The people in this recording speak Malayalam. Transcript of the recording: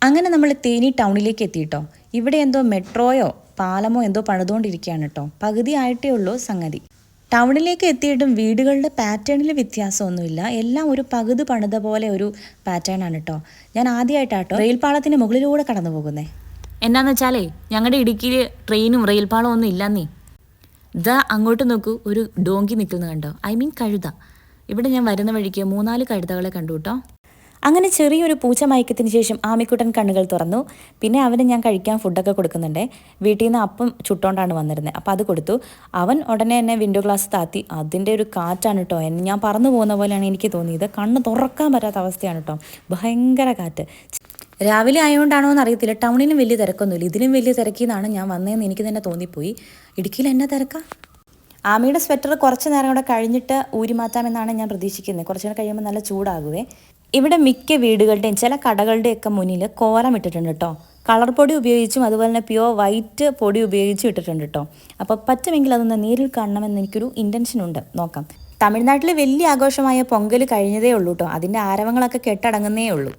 അങ്ങനെ നമ്മൾ തേനി ടൗണിലേക്ക് എത്തിയിട്ടോ. ഇവിടെ എന്തോ മെട്രോയോ പാലമോ എന്തോ പണിതുകൊണ്ടിരിക്കുകയാണ് കേട്ടോ. പകുതി ആയിട്ടേ ഉള്ളൂ സംഗതി. ടൗണിലേക്ക് എത്തിയിട്ടും വീടുകളുടെ പാറ്റേണിൽ വ്യത്യാസമൊന്നുമില്ല. എല്ലാം ഒരു പകുതി പണിത പോലെ ഒരു പാറ്റേൺ ആണ് കേട്ടോ. ഞാൻ ആദ്യമായിട്ടാട്ടോ റെയിൽ പാളത്തിന് മുകളിലൂടെ കടന്നു പോകുന്നേ. എന്താണെന്ന് വെച്ചാലേ ഞങ്ങളുടെ ഇടുക്കിയിൽ ട്രെയിനും റെയിൽ പാളവും ഒന്നും ഇല്ലെന്നേ. ഇതാ അങ്ങോട്ട് നോക്കൂ, ഒരു ഡോങ്കി നിൽക്കുന്നത് കണ്ടോ? കഴുത. ഇവിടെ ഞാൻ വരുന്ന വഴിക്ക് 3-4 കഴുതകളെ കണ്ടു കേട്ടോ. അങ്ങനെ ചെറിയൊരു പൂച്ച മയക്കത്തിന് ശേഷം ആമിക്കുട്ടൻ കണ്ണുകൾ തുറന്നു. പിന്നെ അവന് ഞാൻ കഴിക്കാൻ ഫുഡൊക്കെ കൊടുക്കുന്നുണ്ട്. വീട്ടിൽ നിന്ന് അപ്പം ചുട്ടോണ്ടാണ് വന്നിരുന്നത്. അപ്പോൾ അത് കൊടുത്തു. അവൻ ഉടനെ തന്നെ വിൻഡോ ഗ്ലാസ് താത്തി. അതിൻ്റെ ഒരു കാറ്റാണ് കേട്ടോ. ഞാൻ പറന്നു പോകുന്ന പോലെയാണ് എനിക്ക് തോന്നിയത്. കണ്ണ് തുറക്കാൻ പറ്റാത്ത അവസ്ഥയാണ് കേട്ടോ. ഭയങ്കര കാറ്റ്. രാവിലെ ആയതുകൊണ്ടാണോ എന്ന് അറിയത്തില്ല, ടൗണിനും വലിയ തിരക്കൊന്നുമില്ല. ഇതിനും വലിയ തിരക്കിന്നാണ് ഞാൻ വന്നതെന്ന് എനിക്ക് തന്നെ തോന്നിപ്പോയി. ഇടുക്കിയിൽ എന്നാ തിരക്കാ. ആമിയുടെ സ്വെറ്റർ കുറച്ച് നേരം കൂടെ കഴിഞ്ഞിട്ട് ഊരി മാറ്റാമെന്നാണ് ഞാൻ പ്രതീക്ഷിക്കുന്നത്. കുറച്ച് നേരം കഴിയുമ്പോൾ നല്ല ചൂടാകുവേ. ഇവിടെ മിക്ക വീടുകളുടെയും ചില കടകളുടെയൊക്കെ മുന്നിൽ കോലം ഇട്ടിട്ടുണ്ട് കേട്ടോ. കളർ പൊടി ഉപയോഗിച്ചും അതുപോലെ തന്നെ പ്യുവർ വൈറ്റ് പൊടി ഉപയോഗിച്ചും ഇട്ടിട്ടുണ്ട് കേട്ടോ. അപ്പോൾ പറ്റുമെങ്കിൽ അതൊന്ന് നേരിൽ കാണണമെന്ന് എനിക്കൊരു ഇൻറ്റൻഷൻ ഉണ്ട്. നോക്കാം. തമിഴ്നാട്ടിൽ വലിയ ആഘോഷമായ പൊങ്കൽ കഴിഞ്ഞതേ ഉള്ളൂ കേട്ടോ. അതിൻ്റെ ആരവങ്ങളൊക്കെ കെട്ടടങ്ങുന്നേ ഉള്ളൂ.